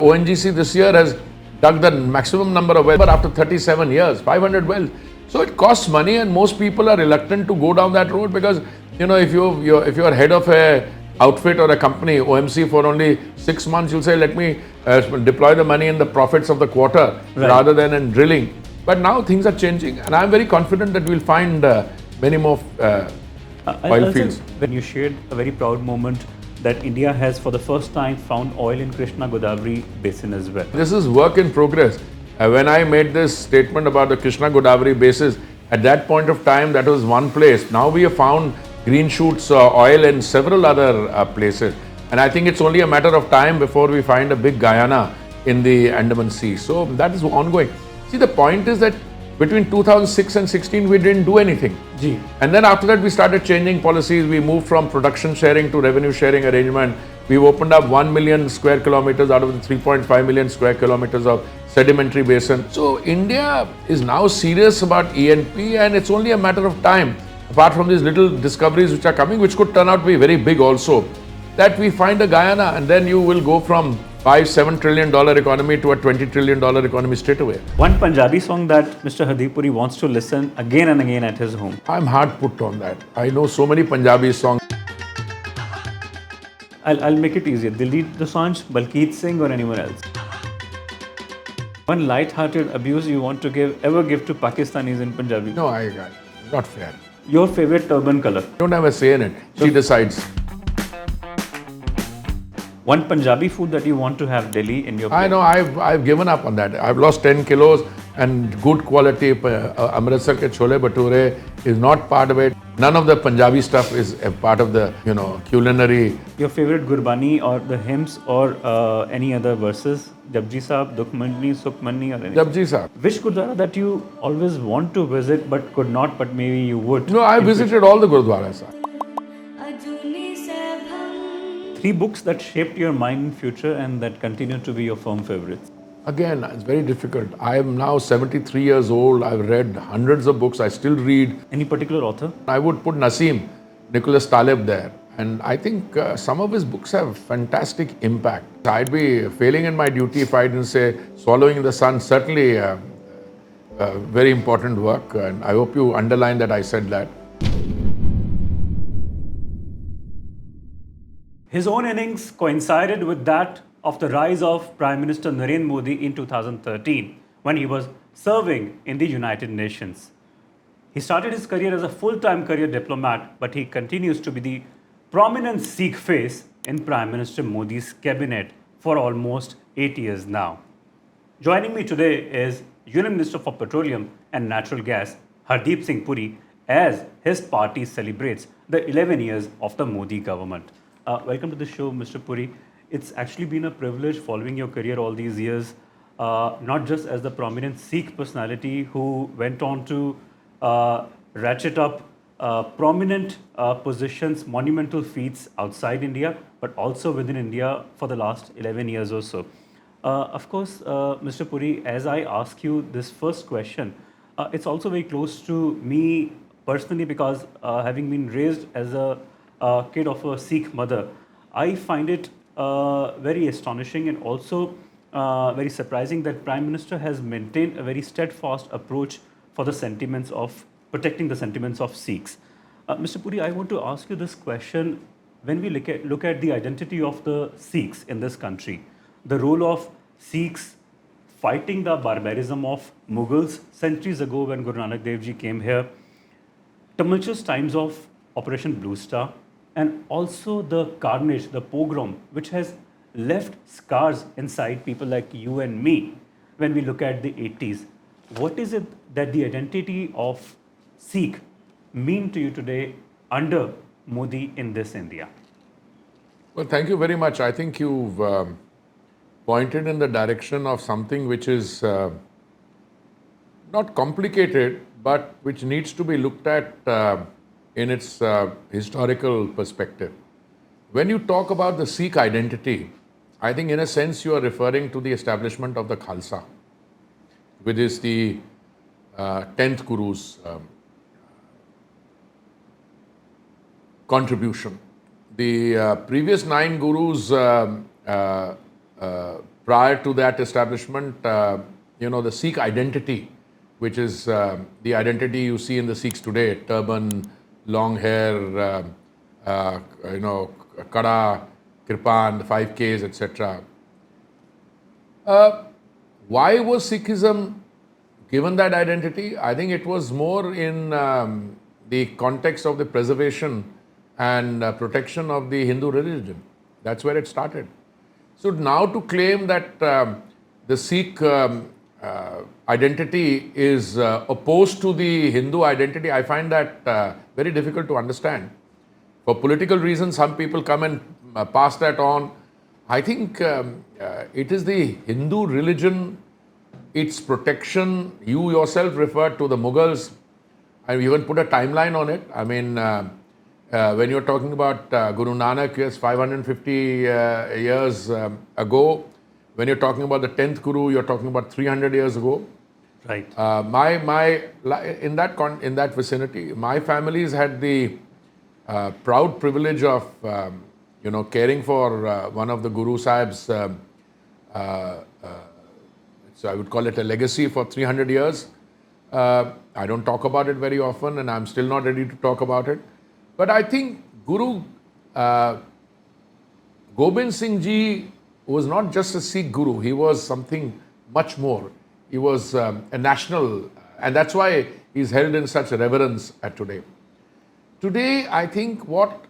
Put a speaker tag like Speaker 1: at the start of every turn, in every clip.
Speaker 1: ONGC this year has dug the maximum number of wells after 37 years, 500 wells. So it costs money, and most people are reluctant to go down that road because, if you're head of a outfit or a company, OMC, for only 6 months, you'll say, let me deploy the money in the profits of the quarter rather than in drilling. But now things are changing, and I'm very confident that we'll find many more oil fields.
Speaker 2: When you shared a very proud moment that India has for the first time found oil in Krishna-Godavari basin as well.
Speaker 1: This is work in progress. When I made this statement about the Krishna-Godavari basin, at that point of time, that was one place. Now we have found green shoots oil in several other places. And I think it's only a matter of time before we find a big Guyana in the Andaman Sea. So that is ongoing. See, the point is that between 2006 and 16, we didn't do anything.
Speaker 2: Gee.
Speaker 1: And then after that, we started changing policies. We moved from production sharing to revenue sharing arrangement. We've opened up 1 million square kilometers out of the 3.5 million square kilometers of sedimentary basin. So India is now serious about E&P, and it's only a matter of time, apart from these little discoveries which are coming, which could turn out to be very big also, that we find a Guyana, and then you will go from $5-7 trillion economy to a $20 trillion economy straight away.
Speaker 2: One Punjabi song that Mr. Hardeep Puri wants to listen again and again at his home.
Speaker 1: I'm hard put on that. I know so many Punjabi songs.
Speaker 2: I'll make it easier. Diljit Dosanjh, Balkeet Singh, or anyone else. One light-hearted abuse you want to ever give to Pakistanis in Punjabi?
Speaker 1: No, not fair.
Speaker 2: Your favorite turban color?
Speaker 1: Don't have a say in it. She decides.
Speaker 2: One Punjabi food that you want to have Delhi in your plate?
Speaker 1: I know, I've given up on that. I've lost 10 kilos, and good quality Amritsar ke chole bhature is not part of it. None of the Punjabi stuff is a part of the, culinary.
Speaker 2: Your favorite Gurbani or the hymns or any other verses? Japji Sahib, Dukh Manni, Sukh Manni, or anything?
Speaker 1: Japji Sahib.
Speaker 2: Which Gurdwara that you always want to visit but could not, but maybe you would?
Speaker 1: No, I visited all the Gurdwaras.
Speaker 2: 3 books that shaped your mind in future and that continue to be your firm favorites?
Speaker 1: Again, it's very difficult. I am now 73 years old. I've read hundreds of books. I still read.
Speaker 2: Any particular author?
Speaker 1: I would put Nassim, Nicholas Taleb there. And I think some of his books have fantastic impact. I'd be failing in my duty if I didn't say Swallowing in the Sun, certainly very important work. And I hope you underline that I said that.
Speaker 2: His own innings coincided with that of the rise of Prime Minister Narendra Modi in 2013 when he was serving in the United Nations. He started his career as a full-time career diplomat, but he continues to be the prominent Sikh face in Prime Minister Modi's cabinet for almost 8 years now. Joining me today is Union Minister for Petroleum and Natural Gas, Hardeep Singh Puri, as his party celebrates the 11 years of the Modi government. Welcome to the show, Mr. Puri. It's actually been a privilege following your career all these years, not just as the prominent Sikh personality who went on to ratchet up prominent positions, monumental feats outside India, but also within India for the last 11 years or so. Of course, Mr. Puri, as I ask you this first question, it's also very close to me personally because having been raised as a kid of a Sikh mother, I find it very astonishing and also very surprising that Prime Minister has maintained a very steadfast approach for the sentiments of protecting the sentiments of Sikhs. Mr. Puri, I want to ask you this question. When we look at the identity of the Sikhs in this country, the role of Sikhs fighting the barbarism of Mughals centuries ago when Guru Nanak Dev Ji came here, tumultuous times of Operation Blue Star, and also the carnage, the pogrom, which has left scars inside people like you and me when we look at the 80s. What is it that the identity of Sikh mean to you today under Modi in this India?
Speaker 1: Well, thank you very much. I think you've pointed in the direction of something which is not complicated, but which needs to be looked at in its historical perspective. When you talk about the Sikh identity, I think in a sense you are referring to the establishment of the Khalsa, which is the 10th Guru's contribution. The previous 9 Gurus prior to that establishment, the Sikh identity, which is the identity you see in the Sikhs today, turban, long hair, kada, kirpan, 5Ks, etc. Why was Sikhism given that identity? I think it was more in the context of the preservation and protection of the Hindu religion. That's where it started. So now to claim that the Sikh identity is opposed to the Hindu identity, I find that very difficult to understand. For political reasons, some people come and pass that on. I think it is the Hindu religion, its protection. You yourself referred to the Mughals. I even put a timeline on it. I mean, when you're talking about Guru Nanak, yes, 550 years ago. When you're talking about the 10th Guru, you're talking about 300 years ago.
Speaker 2: Right.
Speaker 1: In that vicinity, my family's had the proud privilege of caring for one of the Guru Sahib's. So I would call it a legacy for 300 years. I don't talk about it very often, and I'm still not ready to talk about it. But I think Guru Gobind Singh Ji was not just a Sikh Guru. He was something much more. He was a national, and that's why he's held in such reverence at today. Today, I think what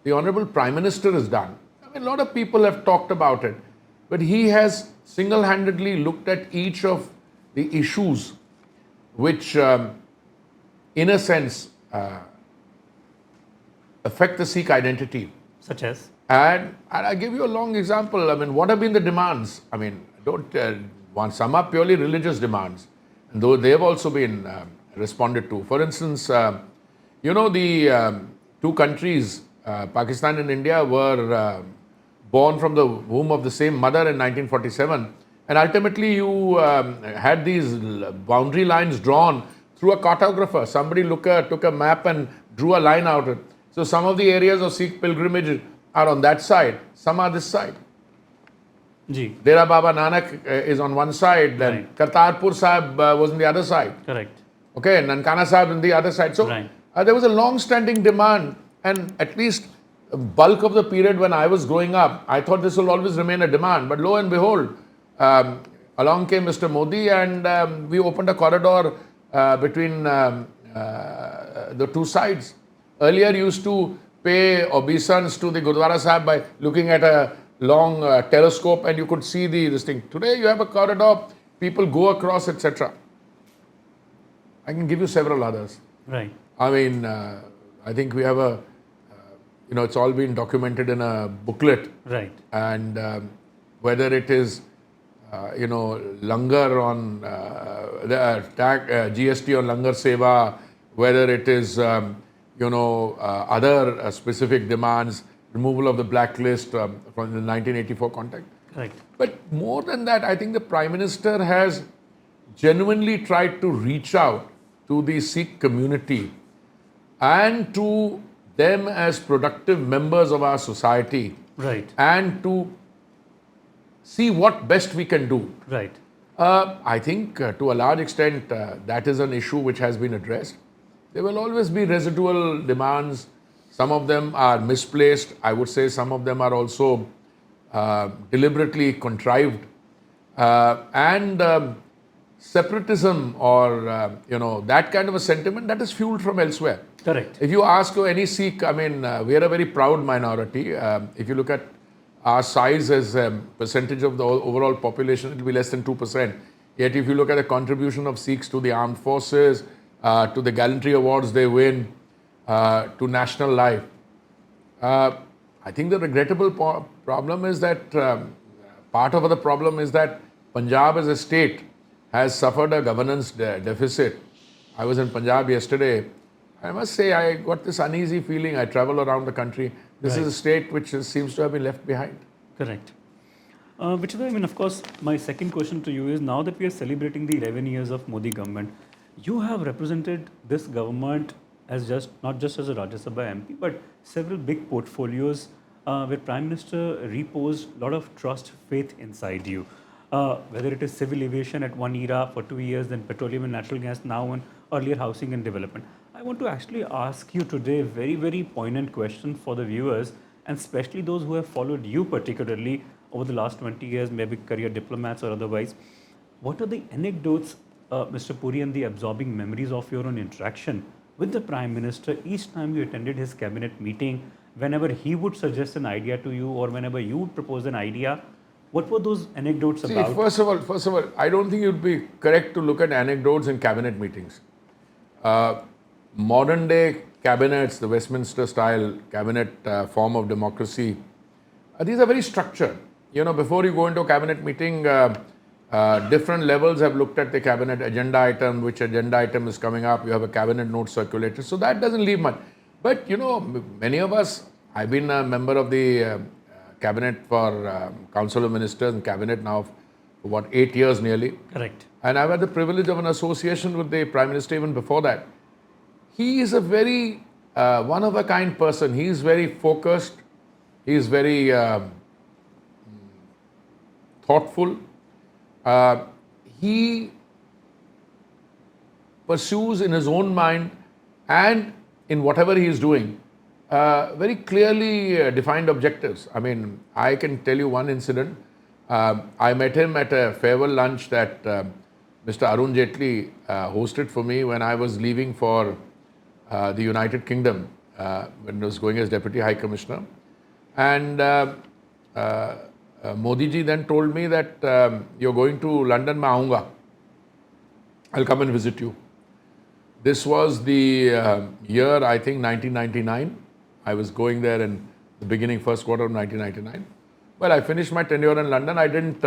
Speaker 1: the Honorable Prime Minister has done, I mean, a lot of people have talked about it, but he has single-handedly looked at each of the issues which, in a sense, affect the Sikh identity.
Speaker 2: Such as?
Speaker 1: And I give you a long example. I mean, what have been the demands? I mean, some are purely religious demands, and though they have also been responded to. For instance, the two countries, Pakistan and India, were born from the womb of the same mother in 1947. And ultimately, you had these boundary lines drawn through a cartographer. Somebody took a map and drew a line out of it. So some of the areas of Sikh pilgrimage are on that side, some are this side.
Speaker 2: Ji.
Speaker 1: Dera Baba Nanak is on one side, then
Speaker 2: Right.
Speaker 1: Kartarpur Sahib was on the other side.
Speaker 2: Correct.
Speaker 1: Okay, Nankana Sahib on the other side. So
Speaker 2: Right.
Speaker 1: There was a long-standing demand, and at least a bulk of the period when I was growing up, I thought this will always remain a demand. But lo and behold, along came Mr. Modi, and we opened a corridor between the two sides. Earlier, you used to pay obeisance to the Gurdwara Sahib by looking at a long telescope, and you could see this thing. Today, you have a corridor, people go across, etc. I can give you several others.
Speaker 2: Right.
Speaker 1: I mean, I think we have it's all been documented in a booklet.
Speaker 2: Right.
Speaker 1: And whether it is, langar on the GST on langar seva, whether it is, other specific demands, removal of the blacklist from the 1984 context.
Speaker 2: Right.
Speaker 1: But more than that, I think the Prime Minister has genuinely tried to reach out to the Sikh community and to them as productive members of our society.
Speaker 2: Right.
Speaker 1: And to see what best we can do.
Speaker 2: Right.
Speaker 1: I think to a large extent that is an issue which has been addressed. There will always be residual demands. Some of them are misplaced. I would say some of them are also deliberately contrived. And separatism or, that kind of a sentiment, that is fueled from elsewhere.
Speaker 2: Correct.
Speaker 1: If you ask any Sikh, I mean, we are a very proud minority. If you look at our size as a percentage of the overall population, it will be less than 2%. Yet if you look at the contribution of Sikhs to the armed forces, to the gallantry awards they win, to national life, I think the regrettable problem is that, part of the problem is that Punjab as a state has suffered a governance deficit. I was in Punjab yesterday. I must say I got this uneasy feeling. I travel around the country. This is a state which seems to have been left behind.
Speaker 2: Correct. Which is why, of course, my second question to you is, now that we are celebrating the 11 years of Modi government, you have represented this government as not just as a Rajya Sabha MP, but several big portfolios where Prime Minister reposed a lot of trust, faith inside you. Whether it is civil aviation at one era for 2 years, then petroleum and natural gas now, and earlier housing and development. I want to actually ask you today a very, very poignant question for the viewers, and especially those who have followed you particularly over the last 20 years, maybe career diplomats or otherwise. What are the anecdotes, Mr. Puri, and the absorbing memories of your own interaction with the Prime Minister each time you attended his cabinet meeting, whenever he would suggest an idea to you or whenever you would propose an idea? What were those anecdotes
Speaker 1: See,
Speaker 2: about?
Speaker 1: first of all, I don't think it would be correct to look at anecdotes in cabinet meetings. Modern day cabinets, the Westminster style cabinet form of democracy, these are very structured. You know, before you go into a cabinet meeting, different levels have looked at the cabinet agenda item, which agenda item is coming up. You have a cabinet note circulated. So that doesn't leave much. But, you know, many of us, I've been a member of the cabinet for Council of Ministers and cabinet now for what, 8 years nearly.
Speaker 2: Correct.
Speaker 1: And I've had the privilege of an association with the Prime Minister even before that. He is a very one-of-a-kind person. He is very focused. He is very thoughtful. He pursues in his own mind and in whatever he is doing very clearly defined objectives. I mean, I can tell you one incident. I met him at a farewell lunch that Mr. Arun Jaitley hosted for me when I was leaving for the United Kingdom, when I was going as Deputy High Commissioner. And Modi ji then told me that you're going to London, मैं आऊँगा. I'll come and visit you. This was the year, I think, 1999. I was going there in the beginning, first quarter of 1999. Well, I finished my tenure in London. I didn't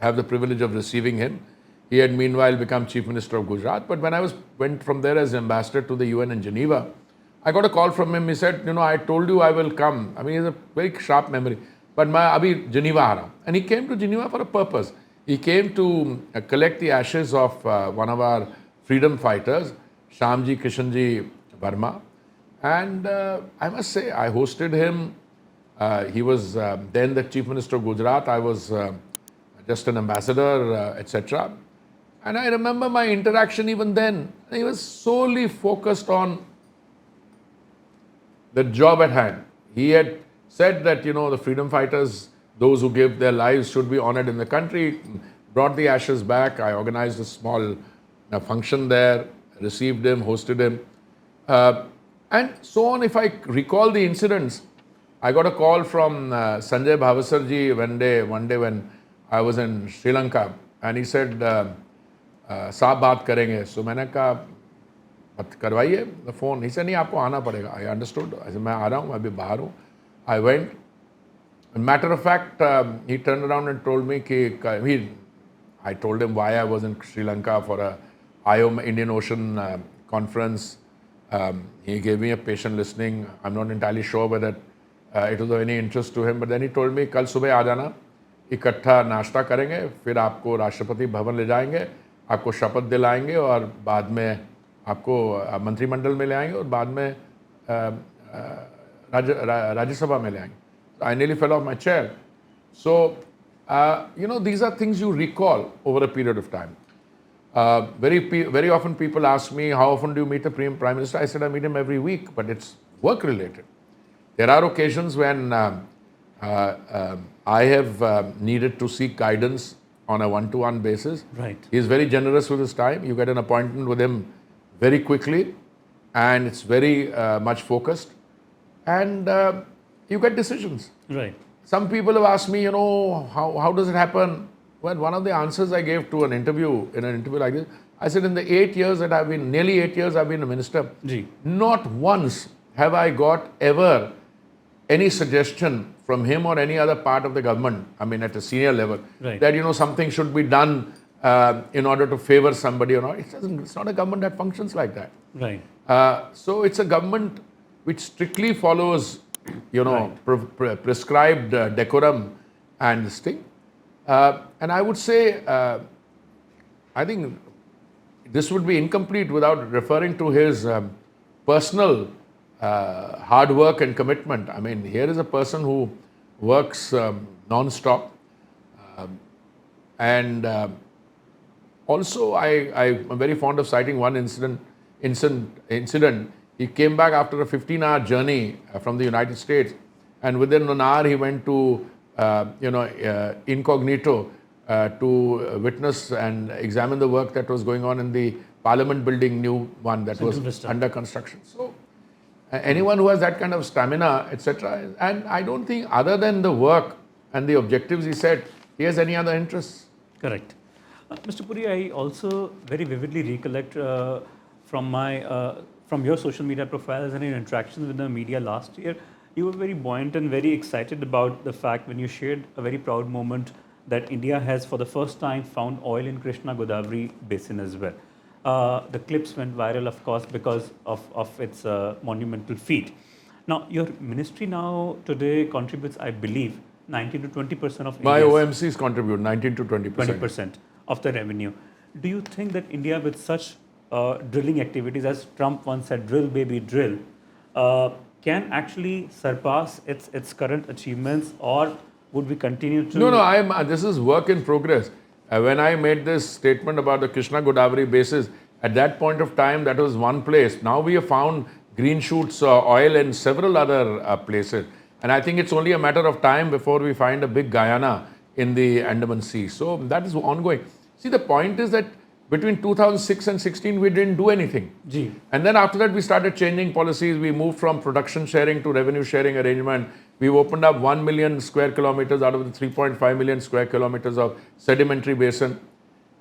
Speaker 1: have the privilege of receiving him. He had meanwhile become Chief Minister of Gujarat. But when I went from there as ambassador to the UN in Geneva, I got a call from him. He said, you know, I told you I will come. I mean, he has a very sharp memory. But मैं अभी Geneva आ रहा हूँ. And he came to Geneva for a purpose. He came to collect the ashes of one of our freedom fighters, Shyamji Kishanji Verma. And I must say, I hosted him. He was then the Chief Minister of Gujarat. I was just an ambassador, etc. And I remember my interaction even then. He was solely focused on the job at hand. He had said that, you know, the freedom fighters, those who give their lives should be honored in the country, brought the ashes back. I organized a small function there, received him, hosted him, and so on. If I recall the incidents, I got a call from Sanjay Bhavasar ji one day when I was in Sri Lanka, and he said, साहब बात करेंगे. So मैंने कहा, बात करवाइए the phone. He said, नहीं आपको आना पड़ेगा. I understood. I said, मैं आ रहा हूँ, मैं अभी बाहर हूँ. I went. Matter of fact, he turned around and told me I told him why I was in Sri Lanka for a IOM Indian Ocean conference. He gave me a patient listening. I'm not entirely sure whether it was of any interest to him, but then he told me, कल सुबह आ जाना, इकट्ठा नाश्ता करेंगे, फिर आपको राष्ट्रपति भवन ले जाएंगे, आपको शपथ दिलाएंगे और बाद में आपको मंत्रिमंडल में ले आएंगे और बाद में राज्यसभा में ले आएंगे. I nearly fell off my chair. So, you know, these are things you recall over a period of time. Very often people ask me, how often do you meet the Prime Minister? I said, I meet him every week, but it's work related. There are occasions when I have needed to seek guidance on a one-to-one basis.
Speaker 2: Right.
Speaker 1: He is very generous with his time. You get an appointment with him very quickly, and it's very much focused. And you get decisions.
Speaker 2: Right.
Speaker 1: Some people have asked me, you know, how does it happen? Well, one of the answers I gave to in an interview like this, I said, in the nearly 8 years I've been a minister, not once have I got ever any suggestion from him or any other part of the government, I mean at a senior level, that, you know, something should be done in order to favor somebody or not. It's not a government that functions like that.
Speaker 2: Right.
Speaker 1: So it's a government which strictly follows, you know, prescribed decorum and this thing. And I would say, I think this would be incomplete without referring to his personal hard work and commitment. I mean, here is a person who works non-stop. And also, I'm very fond of citing one incident. He came back after a 15-hour journey from the United States, and within an hour he went to, incognito to witness and examine the work that was going on in the Parliament building, new one that was under construction. So, anyone who has that kind of stamina, etc., and I don't think other than the work and the objectives he set, he has any other interests.
Speaker 2: Correct. Mr. Puri, I also very vividly recollect from your social media profiles and your interactions with the media last year, you were very buoyant and very excited about the fact when you shared a very proud moment that India has for the first time found oil in Krishna Godavari Basin as well. The clips went viral, of course, because of its monumental feat. Now, your ministry now today contributes, I believe, 19 to 20% of
Speaker 1: My
Speaker 2: India's
Speaker 1: OMCs contribute 19 to 20%.
Speaker 2: 20% of the revenue. Do you think that India, with such drilling activities, as Trump once said, drill baby drill, can actually surpass its current achievements, or would we continue to?
Speaker 1: No, this is work in progress. When I made this statement about the Krishna Godavari basin, at that point of time, that was one place. Now we have found green shoots oil in several other places. And I think it's only a matter of time before we find a big Guyana in the Andaman Sea. So that is ongoing. See, the point is that between 2006 and 16, we didn't do anything.
Speaker 2: Gee.
Speaker 1: And then after that, we started changing policies. We moved from production sharing to revenue sharing arrangement. We've opened up 1 million square kilometers out of the 3.5 million square kilometers of sedimentary basin.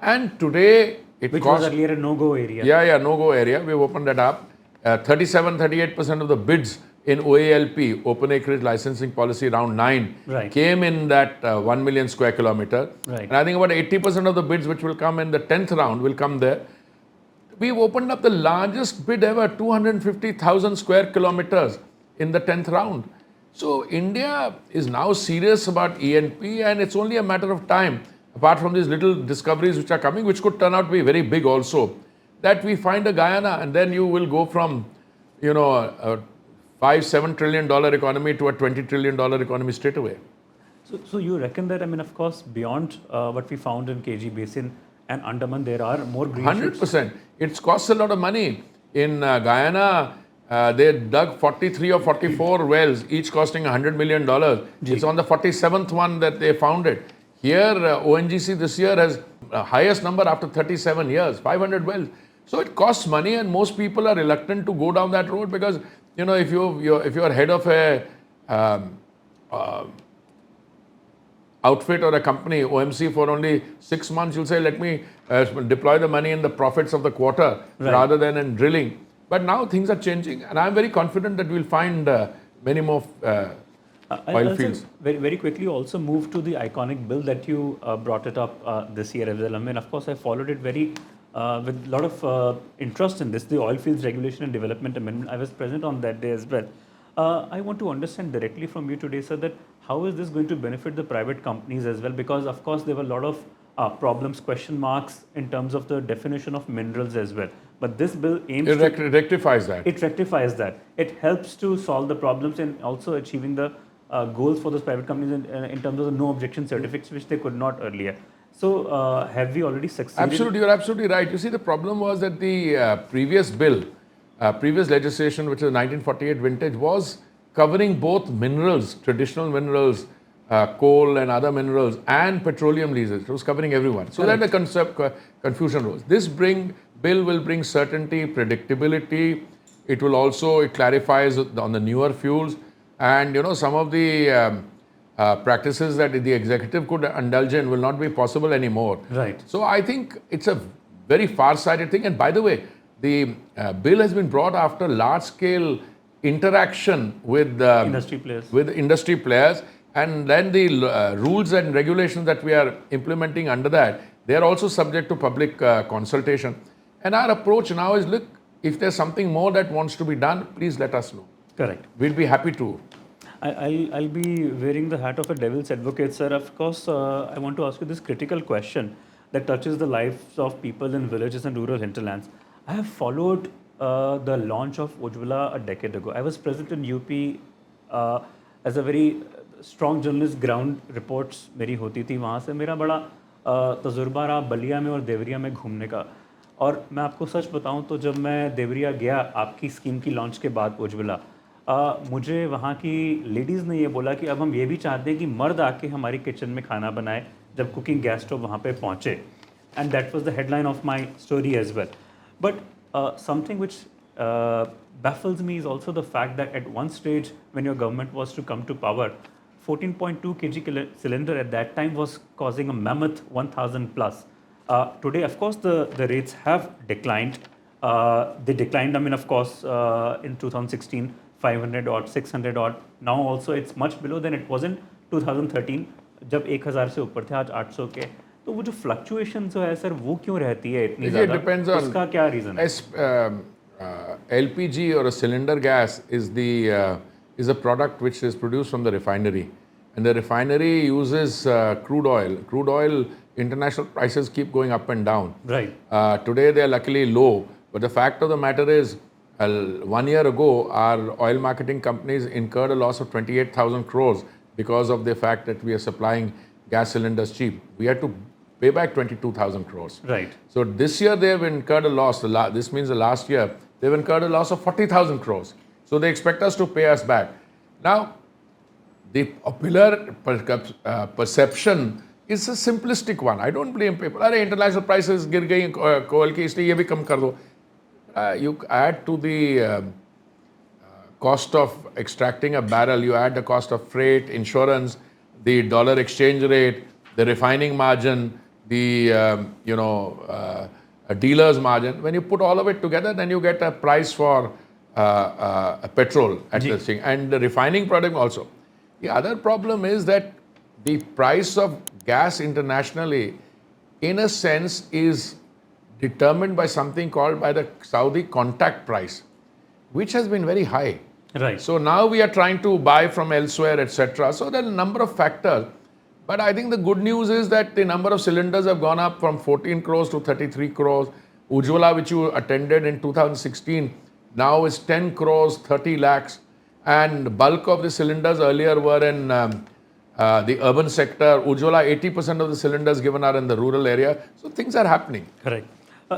Speaker 1: And today,
Speaker 2: which was earlier a no-go area.
Speaker 1: Yeah, no-go area. We've opened that up. 38% of the bids in OALP, Open Acreage Licensing Policy Round 9, came in that 1 million square kilometer.
Speaker 2: Right.
Speaker 1: And I think about 80% of the bids which will come in the 10th round will come there. We've opened up the largest bid ever, 250,000 square kilometers in the 10th round. So India is now serious about E&P, and it's only a matter of time, apart from these little discoveries which are coming, which could turn out to be very big also, that we find a Guyana, and then you will go from, a $5-7 trillion economy to a $20 trillion economy straight away.
Speaker 2: So you reckon that, I mean, of course, beyond what we found in KG Basin and Andaman, there are more green
Speaker 1: 100%. It costs a lot of money. In Guyana, they dug 43 or 44 wells, each costing $100 million. It's on the 47th one that they found it. Here, ONGC this year has the highest number after 37 years, 500 wells. So it costs money, and most people are reluctant to go down that road because, if you're head of a outfit or a company, OMC, for only 6 months, you'll say, let me deploy the money in the profits of the quarter rather than in drilling. But now things are changing, and I'm very confident that we'll find many more oil fields.
Speaker 2: Very, very quickly also move to the iconic bill that you brought it up this year as well. I mean, of course, I followed it very with a lot of interest in this, the Oilfields Regulation and Development Amendment. I was present on that day as well. I want to understand directly from you today, sir, that how is this going to benefit the private companies as well? Because, of course, there were a lot of problems, question marks in terms of the definition of minerals as well. But this bill aims to
Speaker 1: rectifies that.
Speaker 2: It rectifies that. It helps to solve the problems and also achieving the goals for those private companies in terms of the no objection certificates, which they could not earlier. So, have we already succeeded?
Speaker 1: Absolutely, you're absolutely right. You see, the problem was that the previous bill, previous legislation, which is 1948 vintage, was covering both minerals, traditional minerals, coal and other minerals, and petroleum leases. It was covering everyone. So that the confusion rose. This bill will bring certainty, predictability. It will also, it clarifies on the newer fuels. And, some of the practices that the executive could indulge in will not be possible anymore.
Speaker 2: Right.
Speaker 1: So I think it's a very far-sighted thing. And by the way, the bill has been brought after large-scale interaction with industry players. And then the rules and regulations that we are implementing under that, they are also subject to public consultation. And our approach now is, look, if there's something more that wants to be done, please let us know.
Speaker 2: Correct.
Speaker 1: We'll be happy to.
Speaker 2: I'll be wearing the hat of a devil's advocate, sir. Of course, I want to ask you this critical question that touches the lives of people in villages and rural hinterlands. I have followed the launch of Ujjwala a decade ago. I was present in UP as a very strong journalist. Ground reports मेरी होती थी वहाँ से. मेरा बड़ा तजुर्बा रहा बलिया में और देवरिया में घूमने का. और मैं आपको सच बताऊं तो जब मैं देवरिया गया आपकी स्कीम की लॉन्च के बाद उज्ज्वला, मुझे वहाँ की लेडीज़ ने ये बोला कि अब हम ये भी चाहते हैं कि मर्द आके हमारी किचन में खाना बनाए जब कुकिंग गैस स्टोव वहाँ पे पहुँचे. And that was the headline of my story as well. But something which baffles me is also the fact that at one stage when your government was to come to power, 14.2 kg cylinder at that time was causing a mammoth 1000 plus. Today, of course, the rates have declined. They declined, I mean, of course, in 2016, 500 odd, 600 odd. Now also it's much below than it was in 2013, जब 1000 से ऊपर थे, आज 800 के. तो वो जो fluctuations जो है सर वो क्यों रहती है इतनी ज़्यादा?
Speaker 1: It depends on
Speaker 2: उसका क्या reason है?
Speaker 1: LPG or a cylinder gas is a product which is produced from the refinery, and the refinery uses crude oil. Crude oil international prices keep going up and down.
Speaker 2: Right.
Speaker 1: Today they are luckily low, but the fact of the matter is, 1 year ago our oil marketing companies incurred a loss of 28,000 crores because of the fact that we are supplying gas cylinders cheap. We had to pay back 22,000 crores.
Speaker 2: Right.
Speaker 1: So this year they have incurred a loss. This means the last year they've incurred a loss of 40,000 crores. So they expect us to pay us back. Now, the popular perception is a simplistic one. I don't blame people. Arey, international prices गिर गई coal की इसलिए ये भी कम कर दो. You add to the cost of extracting a barrel, you add the cost of freight, insurance, the dollar exchange rate, the refining margin, the a dealer's margin. When you put all of it together, then you get a price for petrol at the thing, and the refining product also. The other problem is that the price of gas internationally, in a sense, is determined by something called by the Saudi contact price, which has been very high.
Speaker 2: Right.
Speaker 1: So now we are trying to buy from elsewhere, etc. So there are a number of factors. But I think the good news is that the number of cylinders have gone up from 14 crores to 33 crores. Ujjwala, which you attended in 2016, now is 10 crores, 30 lakhs. And bulk of the cylinders earlier were in the urban sector. Ujjwala, 80% of the cylinders given are in the rural area. So things are happening.
Speaker 2: Correct.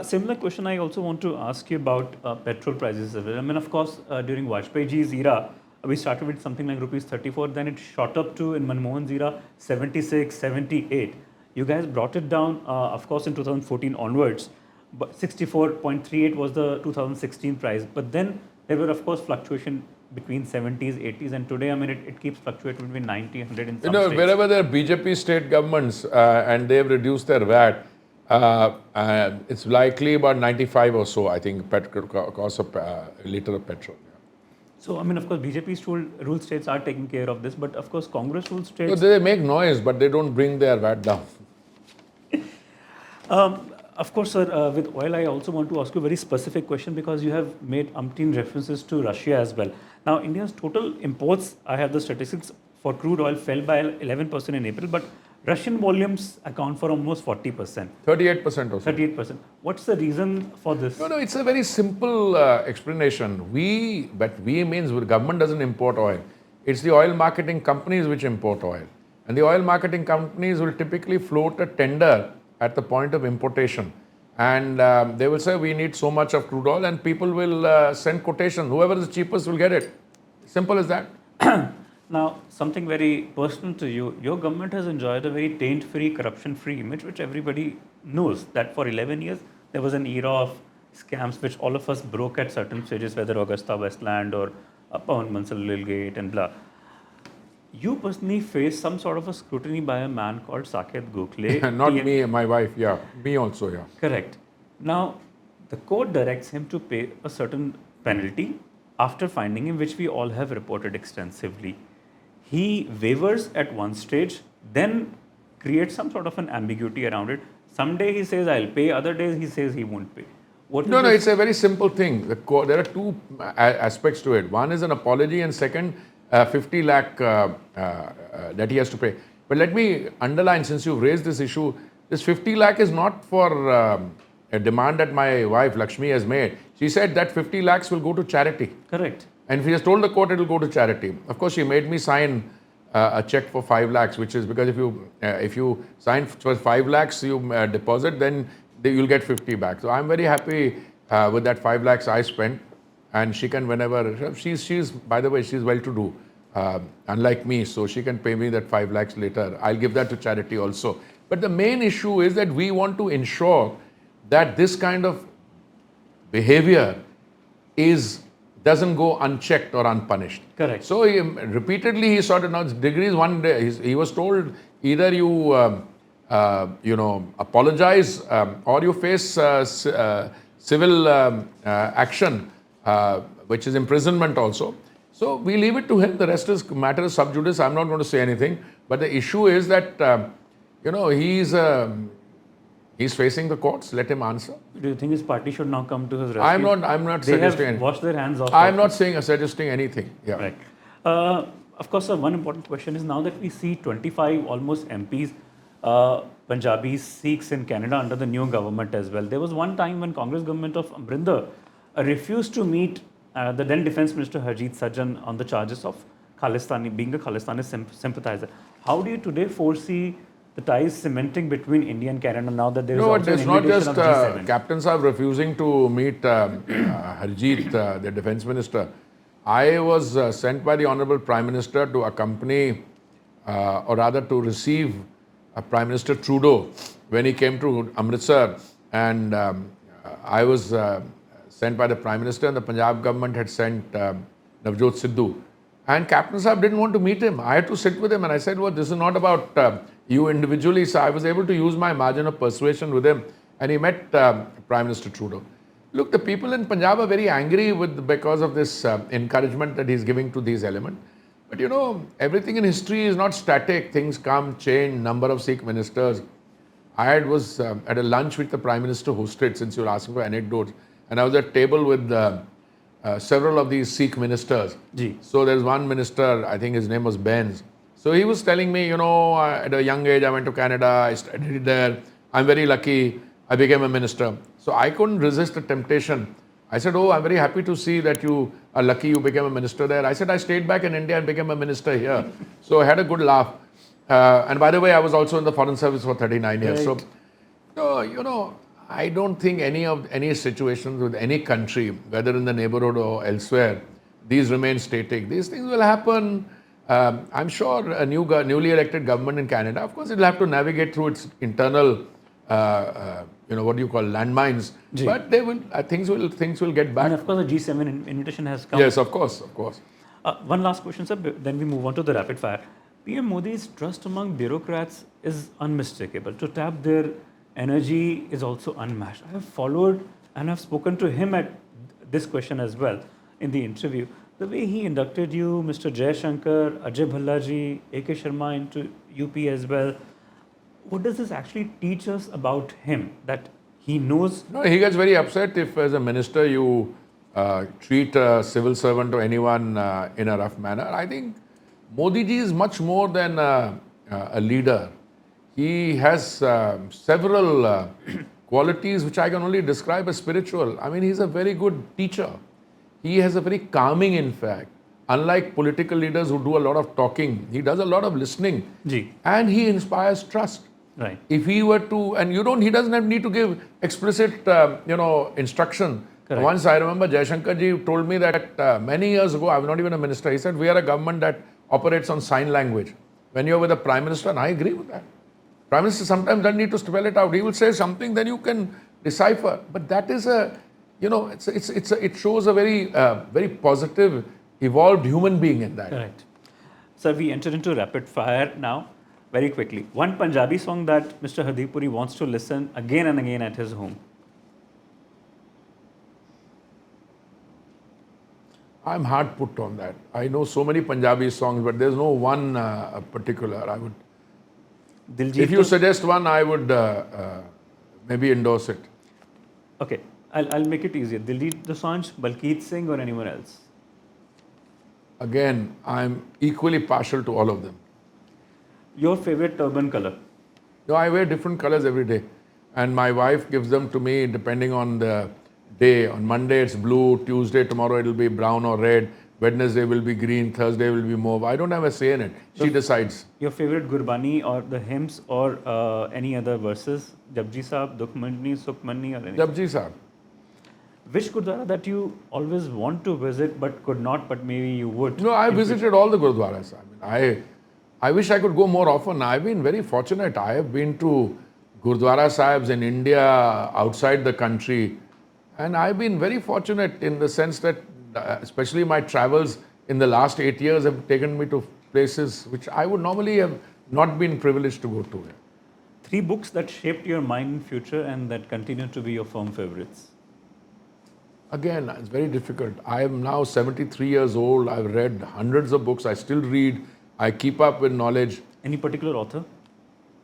Speaker 2: Similar question I also want to ask you about petrol prices. I mean, of course, during Vajpayee ji's era, we started with something like rupees 34, then it shot up to, in Manmohan's era, 76, 78. You guys brought it down, of course, in 2014 onwards, but 64.38 was the 2016 price. But then there were, of course, fluctuation between 70s, 80s, and today, I mean, it keeps fluctuating between 90, 100 in some states.
Speaker 1: Wherever there are BJP state governments and they've reduced their VAT, it's likely about 95 or so, I think, cost of a litre of petrol.
Speaker 2: So, I mean, of course, BJP's rule states are taking care of this, but of course, Congress rule states...
Speaker 1: So they make noise, but they don't bring their VAT down.
Speaker 2: Of course, sir, with oil, I also want to ask you a very specific question because you have made umpteen references to Russia as well. Now, India's total imports, I have the statistics for crude oil, fell by 11% in April, but Russian volumes account for almost 40%.
Speaker 1: 38% or so.
Speaker 2: 38%. What's the reason for this?
Speaker 1: No, it's a very simple explanation. But we means the government doesn't import oil. It's the oil marketing companies which import oil. And the oil marketing companies will typically float a tender at the point of importation. And they will say, we need so much of crude oil, and people will send quotation. Whoever is the cheapest will get it. Simple as that.
Speaker 2: Now, something very personal to you. Your government has enjoyed a very taint-free, corruption-free image, which everybody knows that for 11 years, there was an era of scams which all of us broke at certain stages, whether Augusta Westland or Pawan Mansal Lilgate and blah. You personally faced some sort of a scrutiny by a man called Saket Gokhale.
Speaker 1: Not me, my wife, yeah. Me also, yeah.
Speaker 2: Correct. Now, the court directs him to pay a certain penalty after finding him, which we all have reported extensively. He wavers at one stage, then creates some sort of an ambiguity around it. Some day he says, I'll pay. Other days he says he won't pay.
Speaker 1: No, it's a very simple thing. There are two aspects to it. One is an apology, and second, 50 lakh that he has to pay. But let me underline, since you've raised this issue, this 50 lakh is not for a demand that my wife Lakshmi has made. She said that 50 lakhs will go to charity.
Speaker 2: Correct.
Speaker 1: And she has told the court it will go to charity. Of course, she made me sign a check for 5 lakhs, which is because if you sign for 5 lakhs, you deposit, then you'll get 50 back. So I'm very happy with that 5 lakhs I spent, and she can whenever she's by the way she's well-to-do, unlike me, so she can pay me that 5 lakhs later. I'll give that to charity also. But the main issue is that we want to ensure that this kind of behavior doesn't go unchecked or unpunished.
Speaker 2: Correct.
Speaker 1: So repeatedly he sought out degrees. One day he was told either you apologize or you face civil action, which is imprisonment also. So we leave it to him. The rest is matter is sub judice. I'm not going to say anything. But the issue is that he's facing the courts. Let him answer.
Speaker 2: Do you think his party should now come to his rescue?
Speaker 1: I'm not
Speaker 2: they
Speaker 1: suggesting
Speaker 2: have
Speaker 1: anything.
Speaker 2: washed their hands off.
Speaker 1: I'm not suggesting anything. Yeah.
Speaker 2: Right. Of course, sir, one important question is now that we see 25 almost MPs, Punjabis, Sikhs in Canada under the new government as well. There was one time when Congress government of Amrinder refused to meet the then Defence Minister Harjeet Sajjan on the charges of Khalistani, being a Khalistani sympathizer. How do you today foresee the ties cementing between India and Canada now that there is also an
Speaker 1: it's not
Speaker 2: invitation
Speaker 1: just
Speaker 2: of G7?
Speaker 1: captains are refusing to meet Harjeet, the defence minister. I was sent by the Honourable Prime Minister to accompany, or rather to receive Prime Minister Trudeau when he came to Amritsar, and I was sent by the Prime Minister, and the Punjab government had sent Navjot Sidhu. And Captain Saab didn't want to meet him. I had to sit with him, and I said, well, this is not about you individually. So I was able to use my margin of persuasion with him, and he met Prime Minister Trudeau. Look, the people in Punjab are very angry because of this encouragement that he's giving to these elements. But everything in history is not static. Things come, change, number of Sikh ministers. I was at a lunch which the Prime Minister hosted, since you were asking for anecdotes, and I was at a table with several of these Sikh ministers.
Speaker 2: Ji.
Speaker 1: So there's one minister, I think his name was Benz. So he was telling me, at a young age I went to Canada, I studied there, I'm very lucky, I became a minister. So I couldn't resist the temptation. I said, oh, I'm very happy to see that you are lucky you became a minister there. I said, I stayed back in India and became a minister here. So I had a good laugh. And by the way, I was also in the Foreign Service for 39 years.
Speaker 2: Right.
Speaker 1: So, I don't think any situations with any country, whether in the neighborhood or elsewhere, these remain static. These things will happen. I'm sure a newly elected government in Canada, of course, it will have to navigate through its internal, what do you call, landmines.
Speaker 2: Ji.
Speaker 1: But things will get back.
Speaker 2: And of course, the G7 invitation has come.
Speaker 1: Yes, of course.
Speaker 2: One last question, sir, then we move on to the rapid fire. PM Modi's trust among bureaucrats is unmistakable. To tap their energy is also unmatched. I have followed and have spoken to him at this question as well in the interview. The way he inducted you, Mr. Jaishankar, Ajay Bhallaji, A.K. Sharma into UP as well, what does this actually teach us about him? That he knows...
Speaker 1: No, he gets very upset if as a minister you treat a civil servant or anyone in a rough manner. I think Modi ji is much more than a leader. He has several qualities which I can only describe as spiritual. I mean, he's a very good teacher. He has a very calming, in fact. Unlike political leaders who do a lot of talking, he does a lot of listening.
Speaker 2: Ji.
Speaker 1: And he inspires trust.
Speaker 2: Right.
Speaker 1: If he were to, and he doesn't need to give explicit, instruction.
Speaker 2: Correct.
Speaker 1: Once I remember Jaishankar ji told me that many years ago, I was not even a minister, he said, we are a government that operates on sign language. When you're with a Prime Minister, and I agree with that. Prime Minister sometimes doesn't need to spell it out. He will say something, then you can decipher. But that is it shows a very positive, evolved human being in that.
Speaker 2: Correct. Sir, we enter into rapid fire now, very quickly. One Punjabi song that Mr. Hardeep Puri wants to listen again and again at his home.
Speaker 1: I'm hard put on that. I know so many Punjabi songs, but there's no one particular. I would.
Speaker 2: Diljit
Speaker 1: If you suggest one, I would maybe endorse it.
Speaker 2: Okay, I'll make it easier. Diljit Dosanjh, Balkeet Singh, or anyone else?
Speaker 1: Again, I'm equally partial to all of them.
Speaker 2: Your favorite turban color?
Speaker 1: No, I wear different colors every day. and my wife gives them to me depending on the day. On Monday it's blue, Tuesday tomorrow it'll be brown or red, Wednesday will be green, Thursday will be mauve. I don't have a say in it. She decides.
Speaker 2: Your favorite Gurbani or the hymns or any other verses? Japji Sahib, Dukhmani, Sukhmani or anything?
Speaker 1: Japji Sahib.
Speaker 2: Which Gurdwara that you always want to visit but could not, but maybe you would?
Speaker 1: No, I visited all the Gurdwaras. I wish I could go more often. I've been very fortunate. I have been to Gurdwara Sahibs in India, outside the country, and I've been very fortunate in the sense that especially my travels in the last 8 years have taken me to places which I would normally have not been privileged to go to.
Speaker 2: 3 books that shaped your mind in future and that continue to be your firm favorites.
Speaker 1: Again, it's very difficult. I am now 73 years old. I've read hundreds of books. I still read. I keep up with knowledge.
Speaker 2: Any particular author?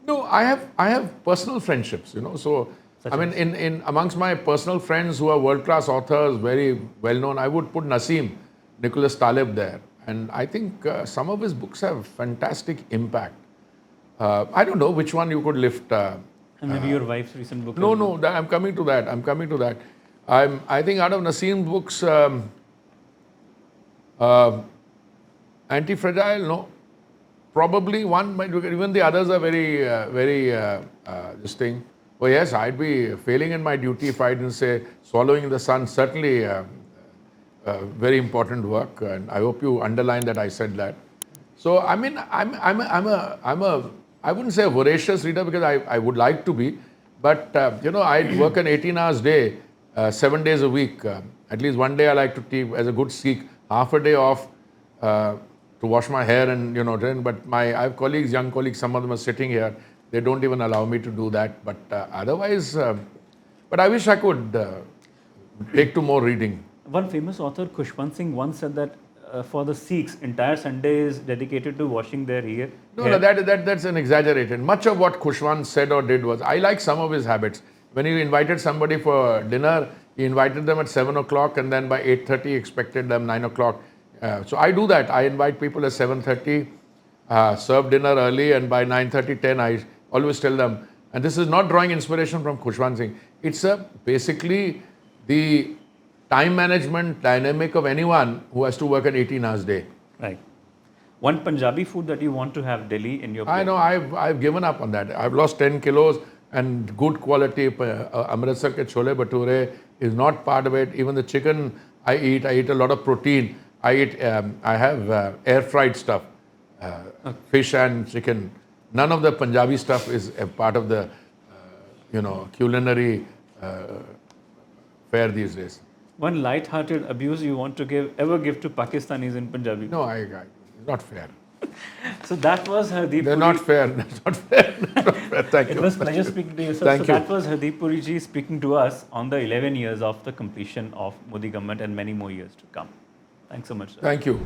Speaker 1: No, I have personal friendships, So,
Speaker 2: Such
Speaker 1: I mean, in amongst my personal friends who are world-class authors, very well-known, I would put Nassim, Nicholas Taleb there. And I think some of his books have fantastic impact. I don't know which one you could lift.
Speaker 2: And maybe your wife's recent book?
Speaker 1: No, I'm coming to that. I think out of Nassim's books, Anti-Fragile, no. Probably one might, even the others are very this thing. Oh yes, I'd be failing in my duty if I didn't say Swallowing in the Sun, certainly very important work, and I hope you underline that I said that. So I mean, I wouldn't say a voracious reader because I would like to be, but I work an 18 hours day, 7 days a week. At least one day I like to take, as a good Sikh, half a day off to wash my hair and train. But I have colleagues, young colleagues, some of them are sitting here. They don't even allow me to do that. But otherwise, but I wish I could take to more reading.
Speaker 2: One famous author, Khushwant Singh, once said that for the Sikhs, entire Sunday is dedicated to washing their hair.
Speaker 1: No, that's an exaggeration. Much of what Khushwant said or did was, I like some of his habits. When he invited somebody for dinner, he invited them at 7 o'clock and then by 8:30 he expected them 9 o'clock. So I do that. I invite people at 7:30, serve dinner early, and by 9:30, 10, I always tell them, and this is not drawing inspiration from Khushwant Singh, it's basically the time management dynamic of anyone who has to work an 18 hours day.
Speaker 2: Right. One Punjabi food that you want to have Delhi in your plate?
Speaker 1: I know, I've given up on that. I've lost 10 kilos and good quality Amritsar ke chole bhature is not part of it. Even the chicken I eat a lot of protein. I have air fried stuff, fish and chicken. None of the Punjabi stuff is a part of the, culinary fare these days.
Speaker 2: One light-hearted abuse you want to ever give to Pakistanis in Punjabi?
Speaker 1: No, it's not fair.
Speaker 2: So that was Hardeep
Speaker 1: They're
Speaker 2: Puri.
Speaker 1: not fair. That's not fair. That's not fair. Thank you.
Speaker 2: It was a pleasure speaking to you, sir.
Speaker 1: Thank you.
Speaker 2: That was Hardeep Puri ji speaking to us on the 11 years of the completion of Modi government and many more years to come. Thanks so much, sir.
Speaker 1: Thank you.